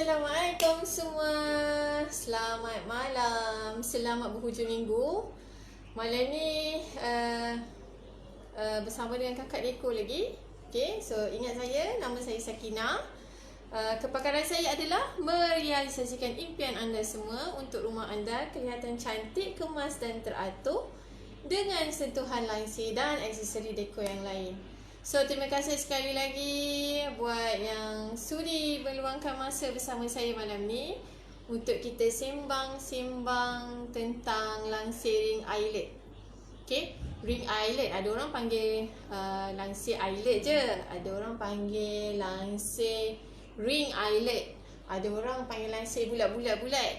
Assalamualaikum semua. Selamat malam. Selamat berhujung minggu. Malam ni bersama dengan kakak Deko lagi. Okay, so ingat saya, nama saya Sakina. Kepakaran saya adalah merealisasikan impian anda semua untuk rumah anda kelihatan cantik, kemas dan teratur dengan sentuhan langsir dan aksesori dekor yang lain. So, terima kasih sekali lagi buat yang sudi meluangkan masa bersama saya malam ni untuk kita sembang-sembang tentang langsir ring eyelet. Okay, ring eyelet, ada orang panggil langsir eyelet je, ada orang panggil langsir ring eyelet, ada orang panggil langsir bulat-bulat,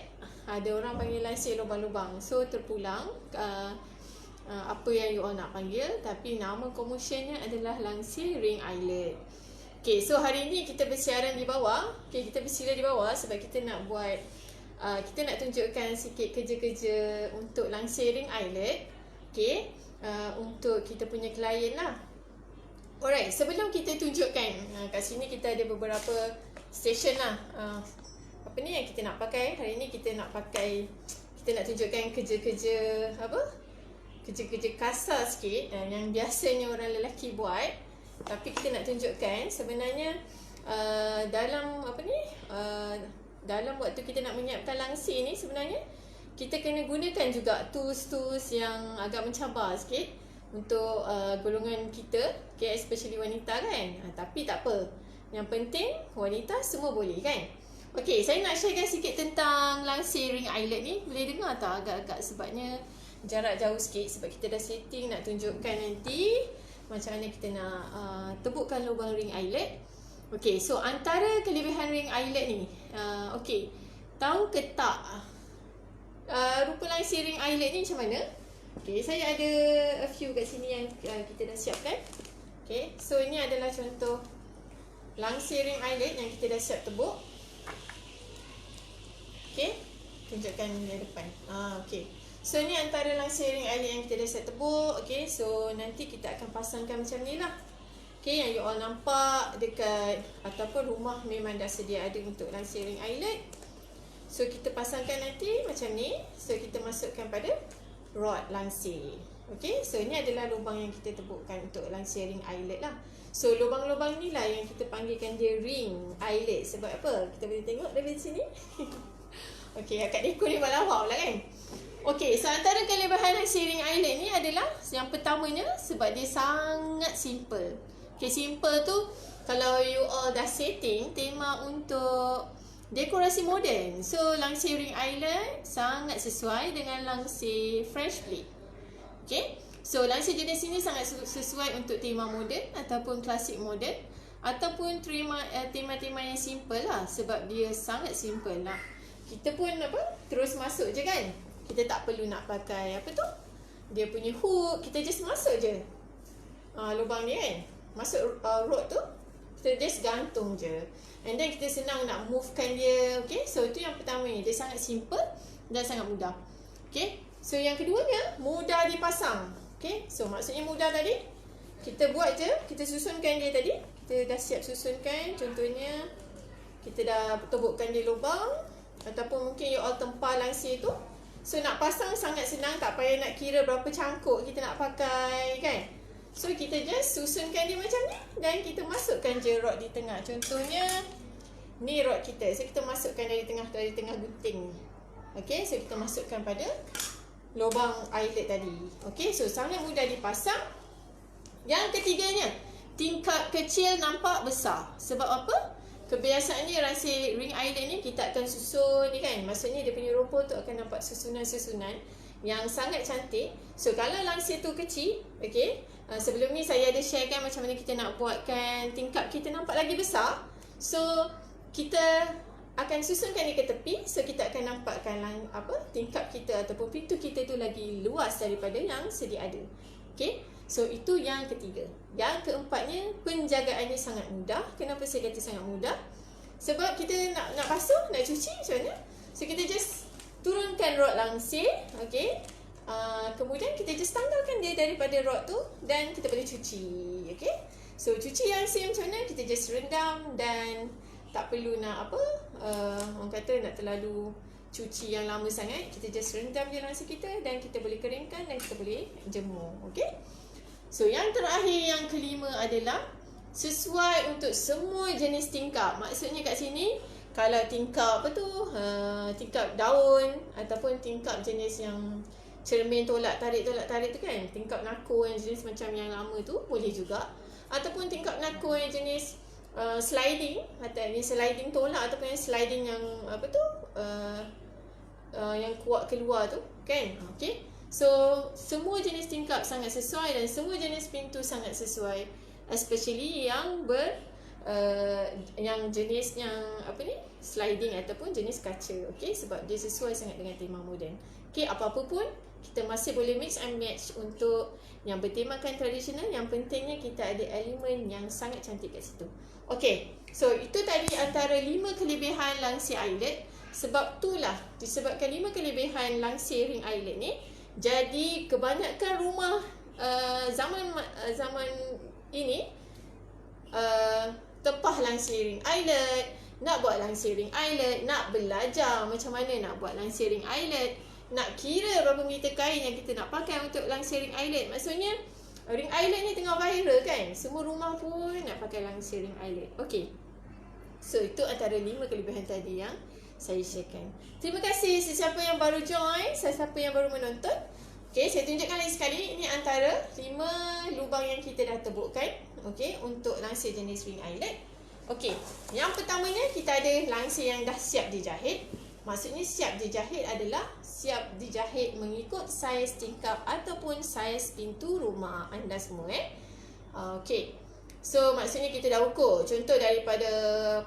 ada orang panggil langsir lubang-lubang. So, terpulang apa yang you all nak panggil, tapi nama komersialnya adalah langsir ring eyelet. Okay, so hari ni kita bersiaran di bawah. Okay, kita bersila di bawah sebab kita nak buat kita nak tunjukkan sikit kerja-kerja untuk langsir ring eyelet. Okay, untuk kita punya klien lah. Alright, sebelum kita tunjukkan, kat sini kita ada beberapa station lah. Apa ni yang kita nak pakai? Hari ni kita nak pakai, kita nak tunjukkan kerja-kerja kerja-kerja kasar sikit yang biasanya orang lelaki buat, tapi kita nak tunjukkan sebenarnya dalam apa ni, dalam waktu kita nak menyiapkan langsir ni, sebenarnya kita kena gunakan juga tools-tools yang agak mencabar sikit untuk golongan kita, okay, especially wanita kan. Tapi tak apa, yang penting wanita semua boleh kan. Okay, saya nak sharekan sikit tentang langsir ring eyelet ni. Boleh dengar tak agak-agak sebabnya jarak jauh sikit, sebab kita dah setting nak tunjukkan nanti macam mana kita nak tebukkan lubang ring eyelet. Okay, so antara kelebihan ring eyelet ni, okay, tahu ke tak rupa langsir ring eyelet ni macam mana? Okay, saya ada a few kat sini yang kita dah siapkan. Okay, so ini adalah contoh langsir ring eyelet yang kita dah siap tebuk. Okay, tunjukkan yang depan. Okay, so ni antara langsir ring eyelet yang kita dah set tebuk. Okay, so nanti kita akan pasangkan macam ni lah. Okay, yang you all nampak dekat ataupun rumah memang dah sedia ada untuk langsir ring eyelet. So kita pasangkan nanti macam ni. So kita masukkan pada rod langsir. Okay, so ni adalah lubang yang kita tebukkan untuk langsir ring eyelet lah. So lubang-lubang ni lah yang kita panggilkan dia ring eyelet. Sebab apa? Kita boleh tengok dari sini. Okay, Kak Deko ni buat lawak pula kan. Okay, so antara kelebihan langsir ring eyelet ni adalah yang pertamanya sebab dia sangat simple. Okay, simple tu kalau you all dah setting tema untuk dekorasi moden, so langsir ring eyelet sangat sesuai dengan langsir French plate. Okay, so langsir jenis ini sangat sesuai untuk tema moden ataupun klasik moden ataupun tema-tema yang simple lah, sebab dia sangat simple lah. Kita pun terus masuk je kan. Kita tak perlu nak pakai apa tu, dia punya hook, kita just masuk je lubang ni kan. Masuk rod tu, kita just gantung je. And then kita senang nak movekan dia. Okay, so itu yang pertama ni, dia sangat simple dan sangat mudah. Okay, so yang keduanya mudah dipasang. Okay, so maksudnya mudah tadi, kita buat je, kita susunkan dia tadi. Kita dah siap susunkan, contohnya kita dah tebukkan dia lubang, ataupun mungkin you all tempah langsir tu. So nak pasang sangat senang, tak payah nak kira berapa cangkuk kita nak pakai kan. So kita just susunkan dia macam ni dan kita masukkan je rod di tengah. Contohnya ni rod kita. So kita masukkan dari tengah gunting. Okay, so kita masukkan pada lubang eyelet tadi. Okay, so sangat mudah dipasang. Yang ketiganya, tingkap kecil nampak besar. Sebab apa? Kebiasaannya langsir ring eyelet ni kita akan susun ni kan. Maksudnya dia punya rumput tu akan nampak susunan-susunan yang sangat cantik. So kalau langsir tu kecil, okay, sebelum ni saya ada share kan macam mana kita nak buatkan tingkap kita nampak lagi besar. So kita akan susunkan dia ke tepi. So kita akan nampakkan tingkap kita ataupun pintu kita tu lagi luas daripada yang sedia ada. Okay, so itu yang ketiga. Yang keempatnya, penjagaannya sangat mudah. Kenapa saya kata sangat mudah? Sebab kita nak basuh, nak cuci macam mana? So kita just turunkan rod langsir. Okay, kemudian kita just tanggalkan dia daripada rod tu dan kita boleh cuci. Okay, so cuci langsir macam mana? Kita just rendam dan tak perlu nak orang kata nak terlalu cuci yang lama sangat. Kita just rendam je langsir kita dan kita boleh keringkan dan kita boleh jemur. Okay. So yang terakhir, yang kelima adalah sesuai untuk semua jenis tingkap. Maksudnya kat sini, kalau tingkap apa tu, tingkap daun ataupun tingkap jenis yang cermin tolak tarik tu kan, tingkap nako yang jenis macam yang lama tu boleh juga, ataupun tingkap nako yang jenis sliding, atau yang sliding tolak ataupun yang sliding yang apa tu, yang kuat keluar tu kan. Okay. So semua jenis tingkap sangat sesuai dan semua jenis pintu sangat sesuai, especially yang yang jenis yang apa ni, sliding ataupun jenis kaca. Okay, sebab dia sesuai sangat dengan tema moden. Okay, apa-apa pun kita masih boleh mix and match untuk yang bertemakan tradisional. Yang pentingnya kita ada elemen yang sangat cantik kat situ. Okay, so itu tadi antara 5 kelebihan langsir eyelet. Sebab itulah, disebabkan 5 kelebihan langsir ring eyelet ni, jadi kebanyakan rumah zaman ini tepah langsir ring eyelet, nak buat langsir ring eyelet, nak belajar macam mana nak buat langsir ring eyelet, nak kira berapa meter kain yang kita nak pakai untuk langsir ring eyelet. Maksudnya ring eyelet ni tengah viral kan, semua rumah pun nak pakai langsir ring eyelet. Okay, so itu antara 5 kelebihan tadi yang saya sharekan. Terima kasih sesiapa yang baru join, sesiapa yang baru menonton. Okay, saya tunjukkan lagi sekali. Ini antara 5 lubang yang kita dah tebukkan, okay, untuk langsir jenis ring eyelet. Okay, yang pertamanya kita ada langsir yang dah siap dijahit. Maksudnya siap dijahit adalah siap dijahit mengikut saiz tingkap ataupun saiz pintu rumah anda semua. Okay, so maksudnya kita dah ukur. Contoh daripada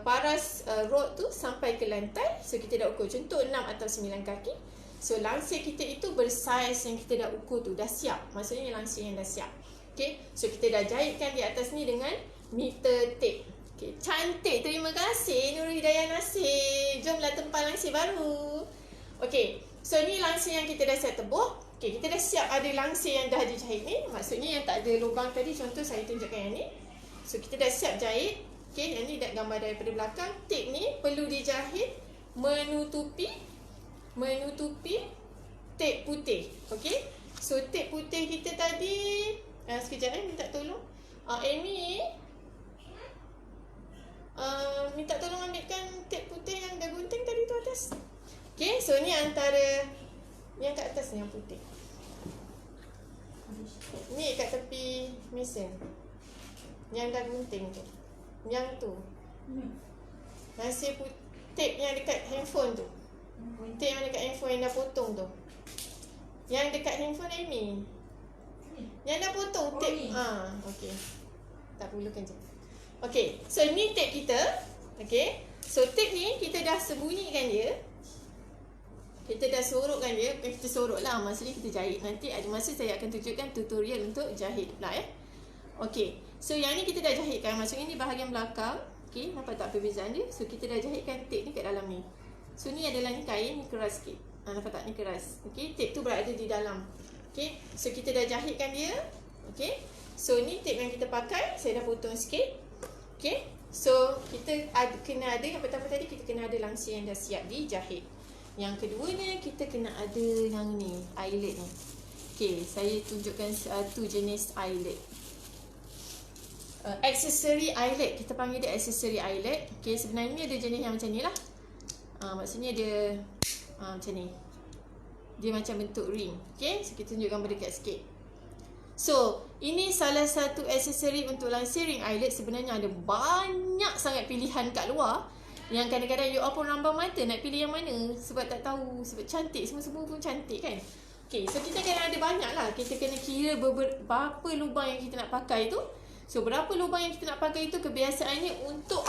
paras rod tu sampai ke lantai, so kita dah ukur. Contoh 6 atau 9 kaki. So langsir kita itu bersaiz yang kita dah ukur tu, dah siap. Maksudnya langsir yang dah siap. Okay, so kita dah jahitkan di atas ni dengan meter tape. Okay, cantik. Terima kasih Nurul Hidayah Nasir. Jomlah tempah langsir baru. Okay, so ni langsir yang kita dah siap tebuk. Okay, kita dah siap ada langsir yang dah dijahit ni. Maksudnya yang tak ada lubang tadi, contoh saya tunjukkan yang ni. So kita dah siap jahit. Okay, yang ni dah gambar daripada belakang. Tape ni perlu dijahit menutupi tape putih. Okay, so tape putih kita tadi, sekejap minta tolong Amy, minta tolong ambilkan tape putih yang dah gunting tadi tu atas. Okay, so ni antara yang kat atas ni yang putih, ni kat tepi mesin yang dah gunting tu, yang tu langsir tape yang dekat handphone tu, tape yang dekat handphone yang dah potong tu, yang dekat handphone Amy yang dah potong tape. Okay, tak perlukan je. Okay, so ni tape kita. Okay, so tape ni kita dah sembunyikan dia, kita dah sorokkan dia. Bukan kita sorok lah, maksudnya kita jahit. Nanti ada masa saya akan tunjukkan tutorial untuk jahit pula. Okay, so yang ni kita dah jahitkan. Maksudnya ni bahagian belakang. Okay, nampak tak perbezaan dia? So kita dah jahitkan tape ni kat dalam ni. So ni adalah ni kain, ni keras sikit. Nampak tak? Ni keras. Okay, tape tu berada di dalam. Okay, so kita dah jahitkan dia. Okay, so ni tape yang kita pakai. Saya dah potong sikit. Okay, so kita kena ada, yang pertama tadi kita kena ada langsir yang dah siap dijahit. Yang keduanya kita kena ada yang ni, eyelet ni. Okay, saya tunjukkan satu jenis eyelet. Aksesori eyelet, kita panggil dia aksesori eyelet. Okay, sebenarnya ada jenis yang macam ni lah. Maksudnya dia macam ni. Dia macam bentuk ring. Okay, so kita tunjukkan berdekat sikit. So, ini salah satu aksesori untuk langsir ring eyelet. Sebenarnya ada banyak sangat pilihan kat luar, yang kadang-kadang you all pun rambang mata nak pilih yang mana, sebab tak tahu, sebab cantik, semua pun cantik kan. Okay, so kita kena ada banyak lah. Kita kena kira berapa lubang yang kita nak pakai tu. So, berapa lubang yang kita nak pakai itu, kebiasaannya untuk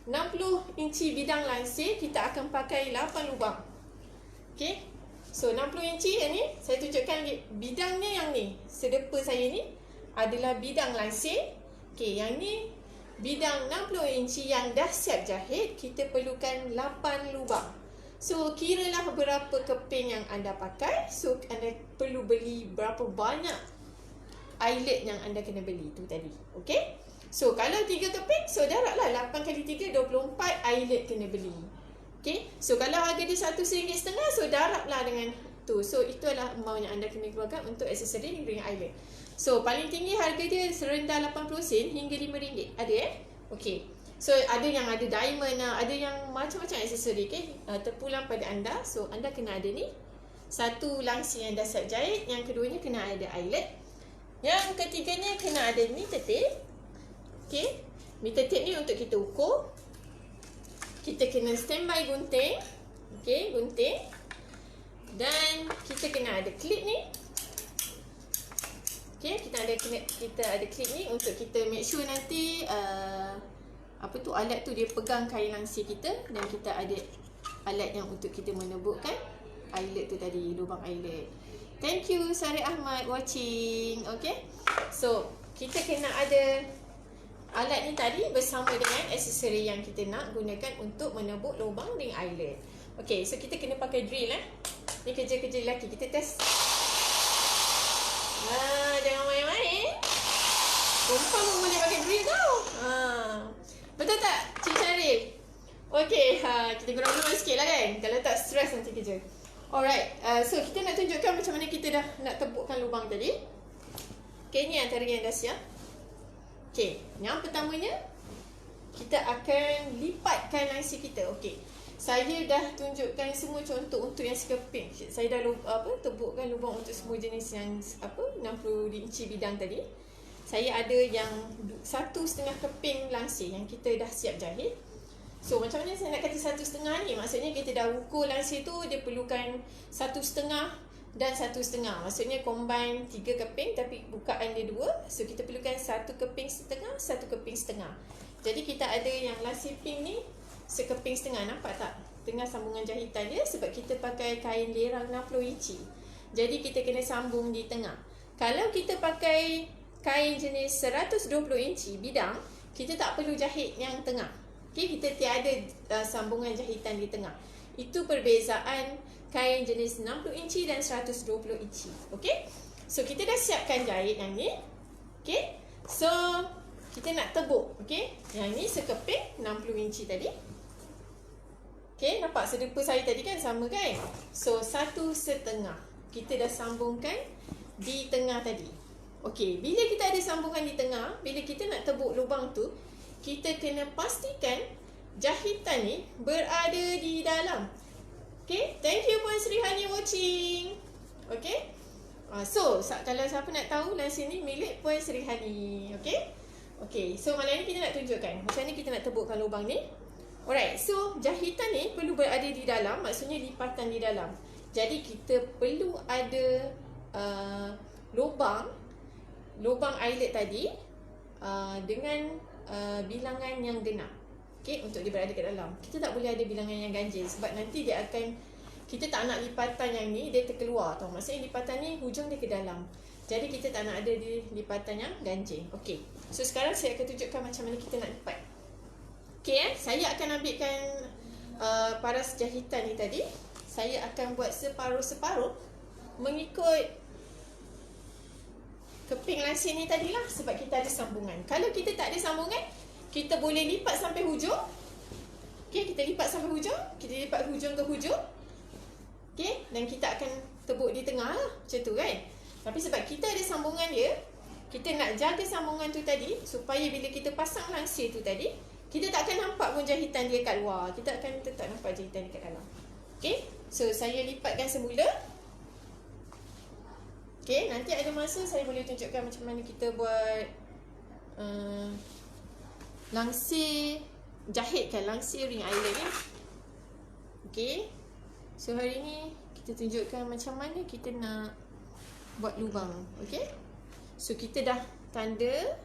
60 inci bidang langsir, kita akan pakai 8 lubang. Okay, so 60 inci yang ni, saya tunjukkan bidangnya yang ni. Sedepa saya ni adalah bidang langsir. Okay, yang ni bidang 60 inci yang dah siap jahit. Kita perlukan 8 lubang. So, kiralah berapa keping yang anda pakai. So, anda perlu beli berapa banyak eyelet yang anda kena beli tu tadi. Okay, so kalau 3 keping, so darablah 8 kali 3, 24 eyelet kena beli. Okay, so kalau harga dia RM1.5, so darablah dengan tu. So itu adalah amount yang anda kena keluarkan untuk aksesori ring eyelid. So paling tinggi harga dia serendah 80 sen hingga RM5. Ada okay. So ada yang ada diamond, ada yang macam-macam aksesori. Okay, terpulang pada anda. So anda kena ada ni, satu langsir yang dah siap jahit. Yang keduanya kena ada eyelid. Yang ketiganya kena ada meter tape. Okay, meter tape ni untuk kita ukur. Kita kena standby gunting. Okay, gunting. Dan kita kena ada klip ni. Okay, kita ada klip ni untuk kita make sure nanti alat tu dia pegang kain langsir kita. Dan kita ada alat yang untuk kita menebukkan eyelid tu tadi, lubang eyelid. Thank you Sari Ahmad watching. Okay, so kita kena ada alat ni tadi bersama dengan aksesori yang kita nak gunakan untuk menebuk lubang ring eyelid. Okay, so kita kena pakai drill Ni kerja-kerja lelaki. Kita test. Jangan main-main. Perempuan pun boleh pakai drill tau. Betul tak Cik Syarif? Okay, kita gurau-gurau sikit lah kan. Kalau tak stress nanti kerja. Alright, so kita nak tunjukkan macam mana kita dah nak tebukkan lubang tadi. Okay, ni antara yang dah siap. Okay, yang pertamanya kita akan lipatkan langsir kita. Okay, saya dah tunjukkan semua contoh untuk yang sekeping. Saya dah tebukkan lubang untuk semua jenis yang 60 inci bidang tadi. Saya ada yang 1,5 keping langsir yang kita dah siap jahit. So macam mana saya nak kata 1,5 ni? Maksudnya kita dah ukur langsir tu dia perlukan 1,5 dan 1,5. Maksudnya combine 3 keping tapi bukaan dia 2. So kita perlukan 1 keping setengah, 1 keping setengah. Jadi kita ada yang langsir pink ni sekeping setengah. Nampak tak? Tengah sambungan jahitan dia sebab kita pakai kain lerang 60 inci. Jadi kita kena sambung di tengah. Kalau kita pakai kain jenis 120 inci bidang, kita tak perlu jahit yang tengah. Okay, kita tiada sambungan jahitan di tengah. Itu perbezaan kain jenis 60 inci dan 120 inci. Okay, so kita dah siapkan jahit yang ni. Okay, so kita nak tebuk. Okay, yang ni sekeping 60 inci tadi. Okay, nampak serupa saya tadi kan, sama kan? So 1,5 kita dah sambungkan di tengah tadi. Okay, bila kita ada sambungan di tengah, bila kita nak tebuk lubang tu, kita kena pastikan jahitan ni berada di dalam. Okay, thank you Puan Sri Hani watching. Okay, so kalau siapa nak tahu langsir ni milik Puan Sri Hani. Okay, okay, so malam ni kita nak tunjukkan macam ni kita nak tebukkan lubang ni. Alright, so jahitan ni perlu berada di dalam, maksudnya lipatan di dalam. Jadi kita perlu ada lubang eyelid tadi dengan bilangan yang genap. Okay, untuk dia berada ke dalam. Kita tak boleh ada bilangan yang ganjil sebab nanti dia akan, kita tak nak lipatan yang ni dia terkeluar tau. Maksudnya lipatan ni hujung dia ke dalam. Jadi kita tak nak ada di lipatan yang ganjil. Okay, so sekarang saya akan tunjukkan macam mana kita nak lipat. Okay, saya akan ambilkan paras jahitan ni tadi. Saya akan buat separuh-separuh mengikut keping langsir ni tadilah sebab kita ada sambungan. Kalau kita tak ada sambungan, kita boleh lipat sampai hujung. Okay, kita lipat sampai hujung. Kita lipat hujung ke hujung. Okay, dan kita akan tebuk di tengah lah. Macam tu kan. Tapi sebab kita ada sambungan dia, kita nak jaga sambungan tu tadi supaya bila kita pasang langsir tu tadi, kita tak akan nampak pun jahitan dia kat luar. Kita akan tetap nampak jahitan dia kat dalam. Okay, so saya lipatkan semula. Okay, nanti ada masa saya boleh tunjukkan macam mana kita buat langsir, jahitkan langsir ring eyelid ni. Okay, so hari ni kita tunjukkan macam mana kita nak buat lubang. Okay, so kita dah tanda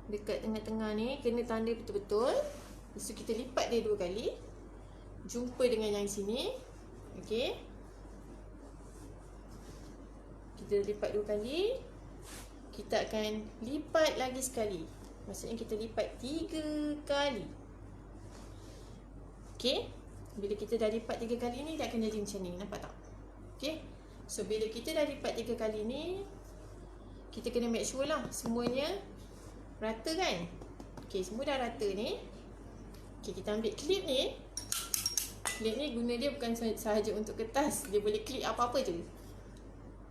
dekat tengah-tengah ni, kena tanda betul-betul. So kita lipat dia 2 kali, jumpa dengan yang sini. Okay, kita lipat 2 kali. Kita akan lipat lagi sekali. Maksudnya kita lipat 3 kali. Okay, bila kita dah lipat 3 kali ni, dia akan jadi macam ni. Nampak tak? Okay, so bila kita dah lipat 3 kali ni, kita kena make sure lah semuanya rata kan. Okay, semua dah rata ni. Okay, kita ambil klip ni. Klip ni guna dia bukan sahaja untuk kertas. Dia boleh klip apa-apa je.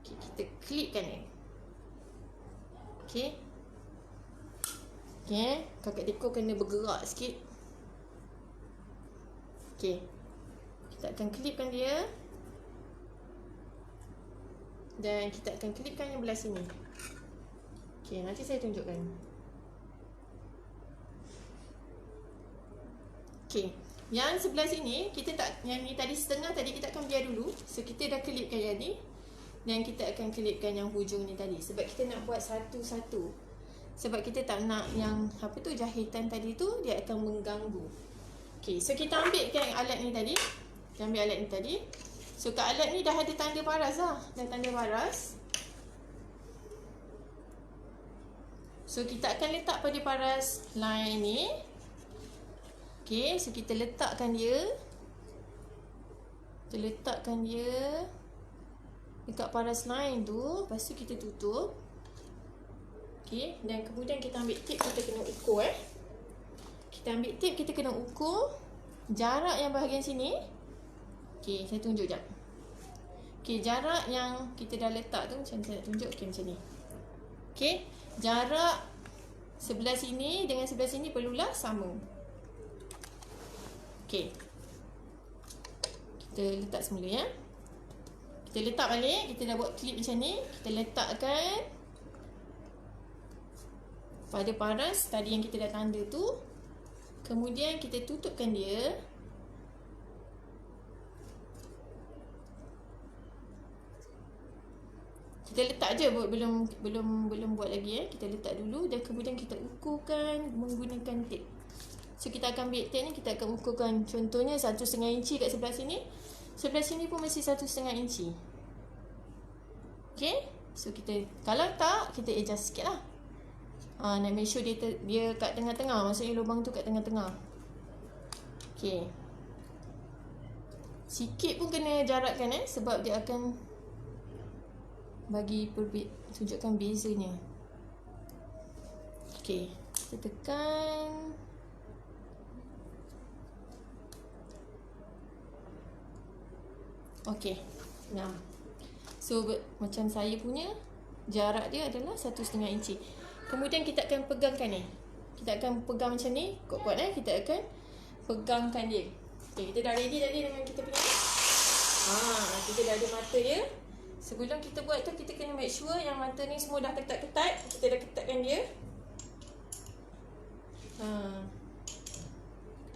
Okay, kita klipkan ni. Okay. Okay, kakak dekor kena bergerak sikit. Okay, kita akan klipkan dia. Dan kita akan klipkan yang belah sini. Okay, nanti saya tunjukkan. Okay, yang sebelah sini kita tak, yang ni tadi setengah tadi kita akan biar dulu. So kita dah klipkan yang ni. Dan kita akan klipkan yang hujung ni tadi. Sebab kita nak buat satu-satu. Sebab kita tak nak yang apa tu jahitan tadi tu dia akan mengganggu. Okey, so kita ambilkan alat ni tadi. Kita ambil alat ni tadi. So kat alat ni dah ada tanda paras lah. Dah tanda paras. So kita akan letak pada paras line ni. Okey, so kita letakkan dia. Kita letakkan dia dekat paras line tu. Lepas tu kita tutup. Okey, dan kemudian kita ambil tip, kita kena ukur Kita ambil tip, kita kena ukur jarak yang bahagian sini. Okey, saya tunjuk jap. Okey, jarak yang kita dah letak tu macam saya nak tunjuk. Okey, macam ni. Okey, jarak sebelah sini dengan sebelah sini perlulah sama. Okey. Kita letak semula ya. Kita letak balik, kita dah buat klip macam ni. Kita letakkan pada paras tadi yang kita dah tanda tu. Kemudian kita tutupkan dia. Kita letak je, belum buat lagi Kita letak dulu dan kemudian kita ukurkan menggunakan tip. So kita akan ambil tip ni, kita akan ukurkan contohnya 1,5 inci kat sebelah sini. Sebelah sini pun masih 1,5 inci. Okay, so kita, kalau tak kita adjust sikit lah. Nak make sure dia kat tengah-tengah. Maksudnya lubang tu kat tengah-tengah. Okay, sikit pun kena jarakkan sebab dia akan bagi tunjukkan bezanya. Okay, kita tekan. Okay, nah. So macam saya punya jarak dia adalah 1,5 inci. Kemudian kita akan pegangkan ni. Kita akan pegang macam ni, kuat-kuat kita akan pegangkan dia. Okay, kita dah ready tadi dengan kita punya. Kita dah ada mata dia. Sebelum kita buat tu, kita kena make sure yang mata ni semua dah ketat-ketat. Kita dah ketatkan dia.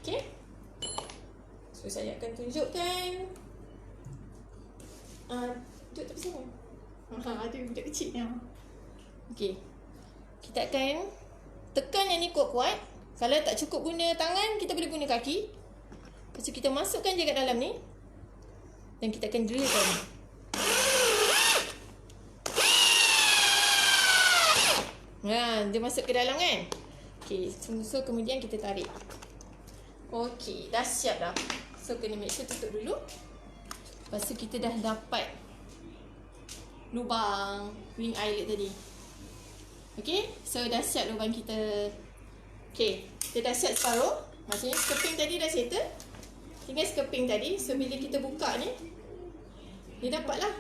Okay. So saya akan tunjukkan. Duduk tepi sana. Ada budak kecil ni. Okay, kita akan tekan yang ni kuat-kuat. Kalau tak cukup guna tangan, kita boleh guna kaki. Lepas tu kita masukkan je kat dalam ni. Dan kita akan drillkan. Dia masuk ke dalam kan. Okay, so kemudian kita tarik. Okay, dah siap dah. So kena make sure tutup dulu. Lepas tu kita dah dapat lubang wing eyelet tadi. Okay, so dah siap lubang kita. Okay, kita dah siap separuh. Maksudnya skirting tadi dah settle. Tinggal skirting tadi. So bila kita buka ni, dia dapat lah.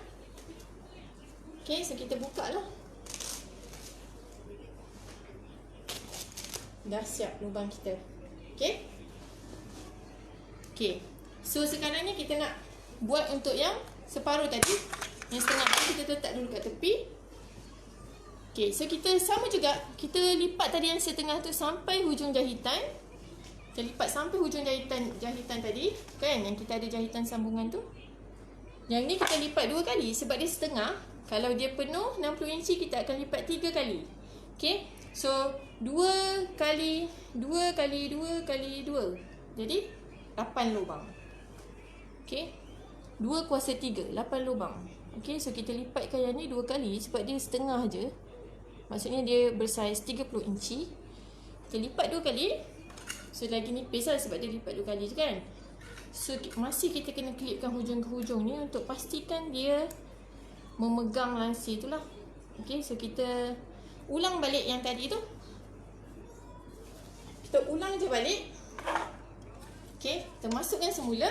Okay, so kita buka lah. Dah siap lubang kita. Okay. Okay, so sekarang ni kita nak buat untuk yang separuh tadi. Yang setengah tu kita letak dulu kat tepi. Okay, so kita sama juga. Kita lipat tadi yang setengah tu sampai hujung jahitan. Kita lipat sampai hujung jahitan tadi. Kan, yang kita ada jahitan sambungan tu. Yang ni kita lipat 2 kali sebab dia setengah. Kalau dia penuh 60 inci, kita akan lipat 3 kali. Okay, so 2 kali 2 kali 2 kali 2. Jadi 8 lubang. Okay, 2 kuasa 3, 8 lubang. Okay, so kita lipatkan yang ni 2 kali sebab dia setengah je. Maksudnya dia bersaiz 30 inci. Kita lipat 2 kali. So lagi nipis lah sebab dia lipat 2 kali je kan. So masih kita kena klipkan hujung ke hujung ni untuk pastikan dia memegang lansir tu lah. Okay, so kita ulang balik yang tadi tu. Kita ulang je balik. Okay, kita masukkan semula.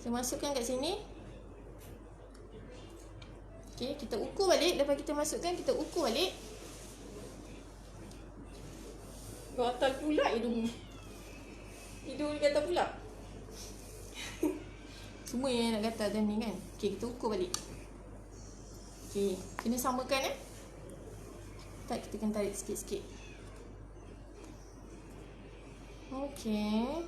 Kita masukkan kat sini. Okey, kita ukur balik. Lepas kita masukkan, kita ukur balik. Gatal pula hidung. Hidung ni gatal pula. Semua yang nak gatal macam ni kan. Okey, kita ukur balik. Okey, kena samakan tak, kita kena tarik sikit-sikit. Okey.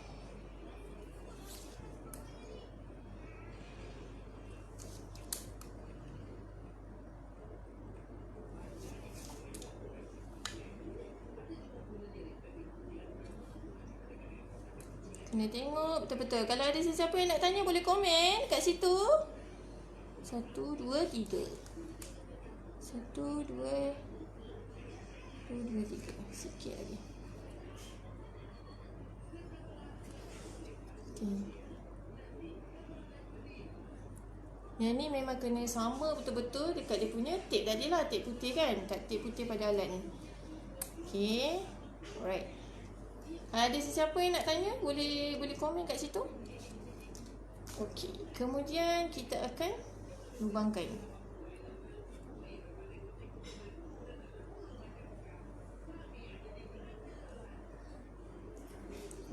Kena tengok betul-betul. Kalau ada sesiapa yang nak tanya, boleh komen kat situ. 1, 2, 3. 1, 2, 3. Sikit lagi. Okay. Yang ni memang kena sama betul-betul dekat dia punya tip tadi lah. Tip putih kan. Kat tip putih pada alat ni. Okay. Alright. Ada sesiapa yang nak tanya, boleh komen kat situ. Okey, kemudian kita akan lubangkan.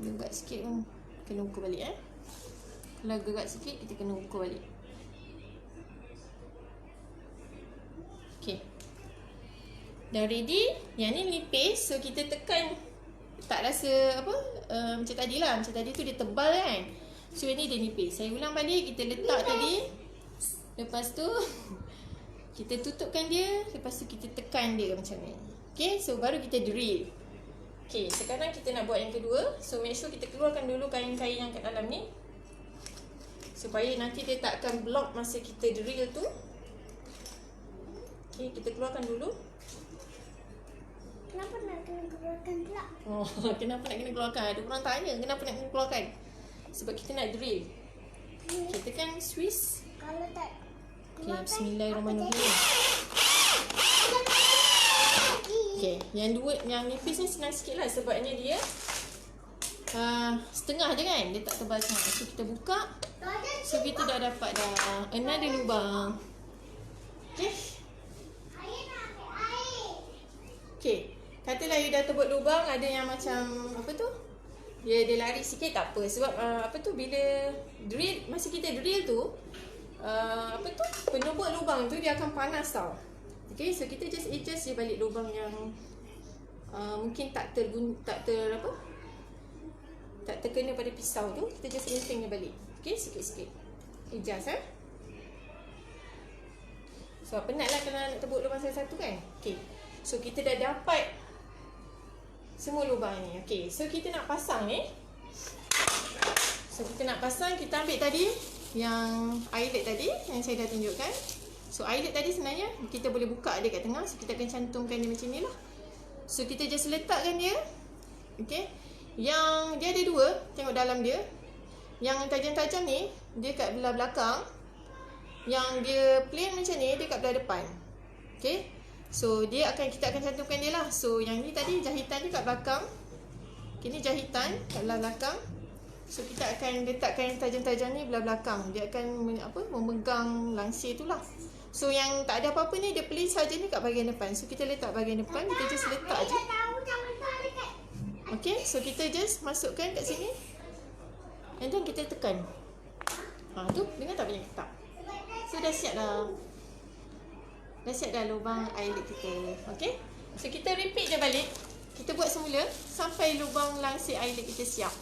Gerak sikit pun kena ukur balik Kalau gerak sikit, kita kena ukur balik. Okey. Dah ready. Yang ni nipis, so kita tekan. Tak rasa apa macam tadi lah. Macam tadi tu dia tebal kan. So ni dia nipis. Saya ulang balik. Kita letak tadi. Lepas tu kita tutupkan dia. Lepas tu kita tekan dia macam ni. Okay, so baru kita drill. Okay, sekarang kita nak buat yang kedua. So make sure kita keluarkan dulu kain-kain yang kat dalam ni, supaya nanti dia tak akan block masa kita drill tu. Okay, kita keluarkan dulu. Kenapa nak kena keluarkan pula? Oh, kenapa nak kena keluarkan? Ada orang tanya kenapa nak kena keluarkan. Sebab kita nak drill. Kita kan Swiss. Kalau tak Okay, bismillahirrahmanirrahim. Okay, yang nipis ni senang sikit lah. Sebabnya dia setengah je kan. Dia tak tebal sangat. So kita buka. So kita dah dapat dah another lubang. Okay. Okay, katalah you dah tebuk lubang. Ada yang macam apa tu, dia lari sikit, tak apa. Sebab apa tu, bila drill, masa kita drill tu apa tu, penubuk lubang tu dia akan panas tau. Okay, so kita just adjust je balik lubang yang mungkin tak terkena pada pisau tu. Kita just inting dia balik. Okay, sikit-sikit adjust So penat lah kalau nak tebuk lubang satu-satu kan. Okay, so kita dah dapat semua lubang ni. Okay, so kita nak pasang ni. So kita nak pasang, kita ambil tadi yang eyelet tadi yang saya dah tunjukkan. So eyelet tadi sebenarnya kita boleh buka dia kat tengah. So kita akan cantumkan dia macam ni lah. So kita just letakkan dia. Okay, yang dia ada dua, tengok dalam dia. Yang tajam-tajam ni dia kat belah belakang. Yang dia plain macam ni dia kat belah depan. Okay, so kita akan cantumkan dia lah. So yang ni tadi jahitan dia kat belakang. Okay, ni jahitan kat belah belakang. So kita akan letakkan tajam-tajam ni belah belakang. Dia akan memegang langsir tu lah. So yang tak ada apa-apa ni, dia plain saja ni kat bahagian depan. So kita letak bahagian depan, kita just letak je. Okay, so kita just masukkan kat sini. And then kita tekan. Tu dengar tak bunyi ketak? So dah siap dah. Dah siap dah lubang eyelet kita. Okay, so kita repeat je balik. Kita buat semula sampai lubang langsir eyelet kita siap.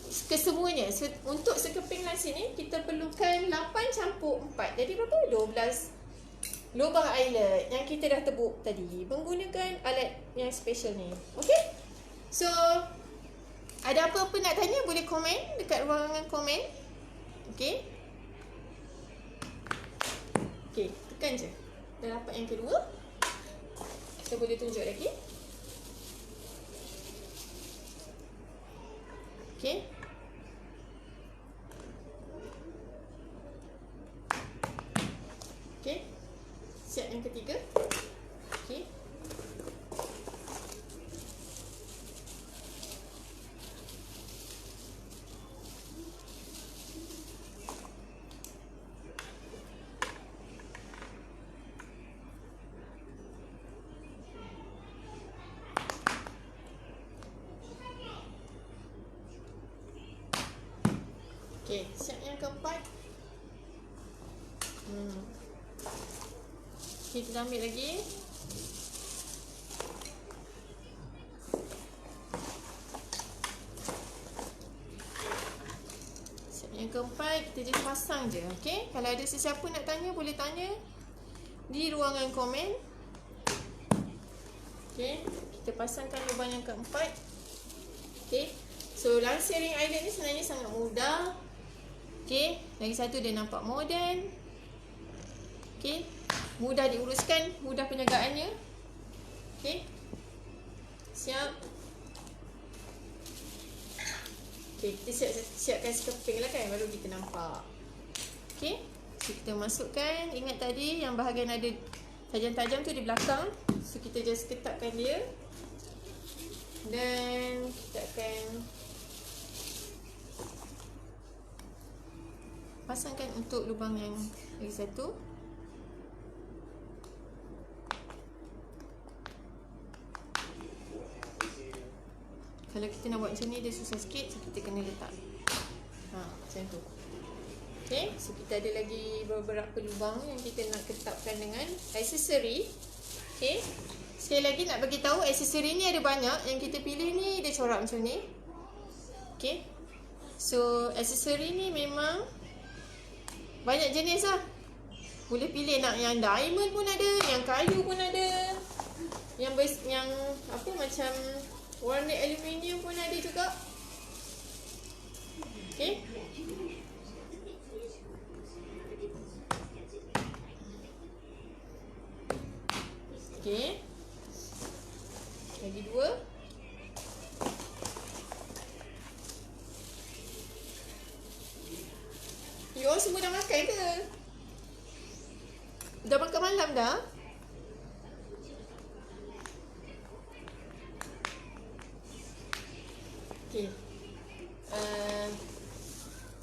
Kesemuanya. So untuk sekeping langsir ni kita perlukan 8 campur 4. Jadi berapa? 12 lubang eyelet yang kita dah tebuk tadi menggunakan alat yang special ni. Okay, so ada apa-apa nak tanya, boleh komen dekat ruangan komen. Okay, okay, tekan je. Dah dapat yang kedua. Kita boleh tunjuk lagi. Okay, okay, siap yang ketiga. Okay, Okey, siap yang keempat. Okay, kita ambil lagi. Siap yang keempat, kita just pasang je. Okay, kalau ada sesiapa nak tanya, boleh tanya di ruangan komen. Okay, kita pasangkan lubang yang keempat. Okay, so lansir ring island ni sebenarnya sangat mudah. Okay, lagi satu dia nampak moden. Okay, mudah diuruskan, mudah penjagaannya. Okay, siap. Okay, kita siapkan sekeping lah kan, baru kita nampak. Okay, so kita masukkan. Ingat tadi yang bahagian ada tajam-tajam tu di belakang. So kita just ketatkan dia. Dan kita akan pasangkan untuk lubang yang lagi satu. Kalau kita nak buat macam ni, dia susah sikit. So kita kena letak macam tu. Okay, so kita ada lagi beberapa lubang yang kita nak ketapkan dengan aksesori. Okay, sekali lagi nak bagi tahu, aksesori ni ada banyak. Yang kita pilih ni dia corak macam ni. Okay, so aksesori ni memang banyak jenis lah. Boleh pilih nak yang diamond pun ada, yang kayu pun ada, yang apa macam warna aluminium pun ada juga. Okay, okay, lagi dua. You all semua dah makan ke? Dah makan malam dah? Okay,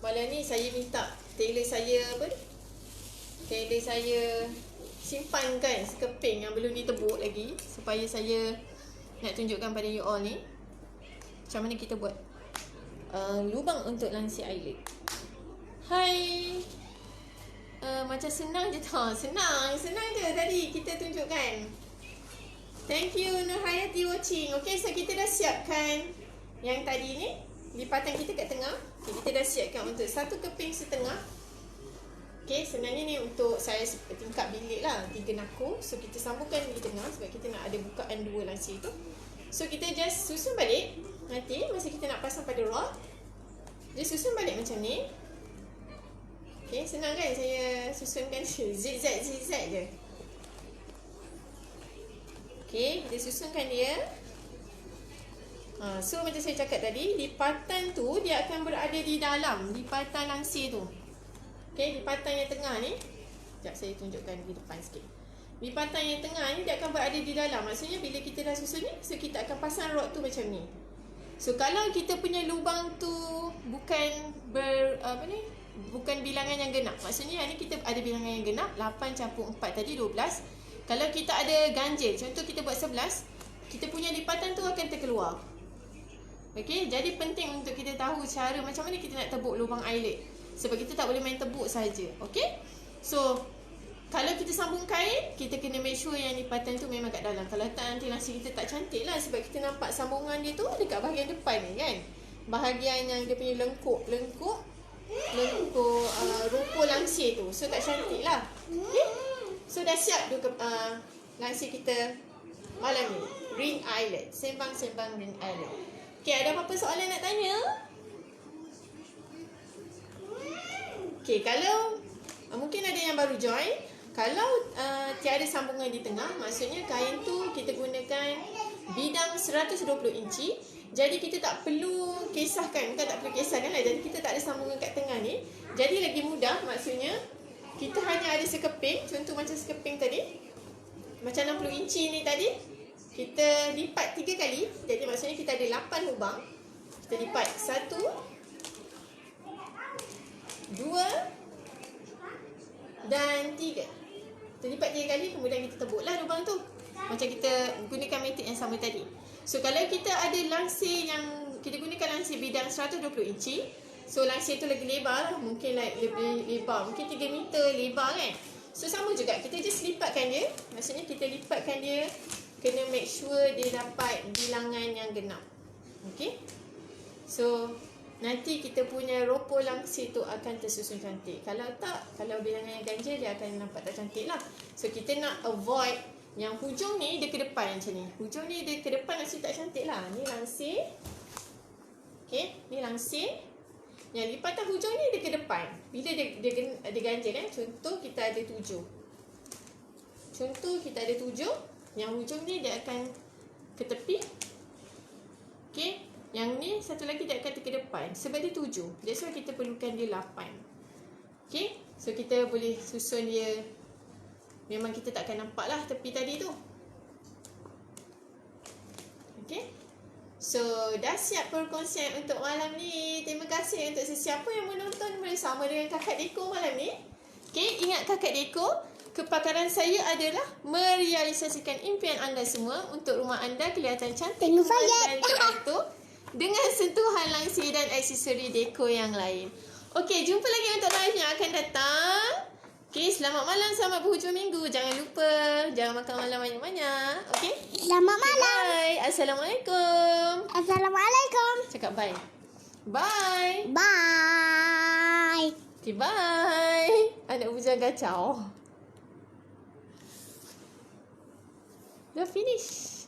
malam ni saya minta tailor saya apa ni? Tailor saya simpankan sekeping yang belum ditebuk lagi, supaya saya nak tunjukkan pada you all ni macam mana kita buat lubang untuk lansir eyelid. Hai, macam senang je tau. Senang je tadi kita tunjukkan. Thank you Nur Hayati watching. Okay, so kita dah siapkan yang tadi ni, lipatan kita kat tengah. Okay, kita dah siapkan untuk satu keping setengah. Okay, sebenarnya ni untuk saiz tingkap bilik lah, 3 naku. So kita sambungkan di tengah sebab kita nak ada bukaan dua lansir tu. So kita just susun balik. Nanti masa kita nak pasang pada rod, just susun balik macam ni. Okay, senang kan saya susunkan zigzag je. Okay, kita susunkan dia. So macam saya cakap tadi, lipatan tu dia akan berada di dalam lipatan lansir tu. Okay, lipatan yang tengah ni, sekejap saya tunjukkan di depan sikit. Lipatan yang tengah ni dia akan berada di dalam. Maksudnya bila kita dah susun ni, so kita akan pasang rod tu macam ni. So kalau kita punya lubang tu bukan bukan bilangan yang genap. Maksudnya ni kita ada bilangan yang genap, 8 campur 4 tadi 12. Kalau kita ada ganjil, contoh kita buat 11, kita punya lipatan tu akan terkeluar. Okey, jadi penting untuk kita tahu cara macam mana kita nak tebuk lubang eyelid. Sebab kita tak boleh main tebuk saja. Okey? So, kalau kita sambung kain, kita kena make sure yang lipatan tu memang kat dalam. Kalau tak, nanti lansir kita tak cantik lah. Sebab kita nampak sambungan dia tu dekat bahagian depan ni kan. Bahagian yang dia punya lengkuk rumput lansir tu. So, tak cantik lah. Okay? So, dah siap lansir kita malam ni. Ring eyelid. Sembang-sembang ring eyelid. Okay, ada apa-apa soalan nak tanya? Okay, kalau mungkin ada yang baru join. Kalau tiada sambungan di tengah, maksudnya kain tu kita gunakan bidang 120 inci. Jadi kita tak perlu kisahkan. Bukan tak perlu kisahkan lah. Jadi kita tak ada sambungan kat tengah ni. Jadi lagi mudah, maksudnya kita hanya ada sekeping. Contoh macam sekeping tadi, macam 60 inci ni tadi, kita lipat 3 kali. Jadi maksudnya kita ada 8 lubang. Kita lipat 1, 2 dan 3. Kita lipat 3 kali, kemudian kita tebuklah lubang tu. Macam kita gunakan metode yang sama tadi. So kalau kita ada lansir yang kita gunakan lansir bidang 120 inci, So langsir tu lagi lebar lah. Mungkin lebih lebar. Mungkin 3 meter lebar kan. So sama juga. Kita just lipatkan dia. Maksudnya kita lipatkan dia. Kena make sure dia dapat bilangan yang genap. Okay. So nanti kita punya ropol langsir tu akan tersusun cantik. Kalau tak, kalau bilangan yang ganjil, dia akan nampak tak cantik lah. So kita nak avoid yang hujung ni dia ke depan macam ni. Hujung ni dia ke depan langsir tak cantik lah. Ni langsir. Okay, ni langsir. Yang lipatan hujung ni dia ke depan. Bila dia ganjil kan. Contoh kita ada 7. Contoh kita ada 7. Yang hujung ni dia akan ke tepi. Okay. Yang ni satu lagi dia akan ke depan. Sebab dia 7. That's why kita perlukan dia 8. Okay. So kita boleh susun dia. Memang kita takkan nampak lah tepi tadi tu. Okay. So dah siap perkongsian untuk malam ni. Terima kasih untuk sesiapa yang menonton bersama dengan Kakak Deko malam ni. Okay. Ingat Kakak Deko, kepakaran saya adalah merealisasikan impian anda semua untuk rumah anda kelihatan cantik dan teratur dengan sentuhan langsir dan aksesori deko yang lain. Okey, jumpa lagi untuk live yang akan datang. Okey, selamat malam, selamat berhujung minggu. Jangan lupa, jangan makan malam banyak-banyak. Okey? Selamat malam. Bye. Assalamualaikum. Assalamualaikum. Cakap bye. Bye. Bye. Okay, bye. Anak bujang kacau. Dah finish.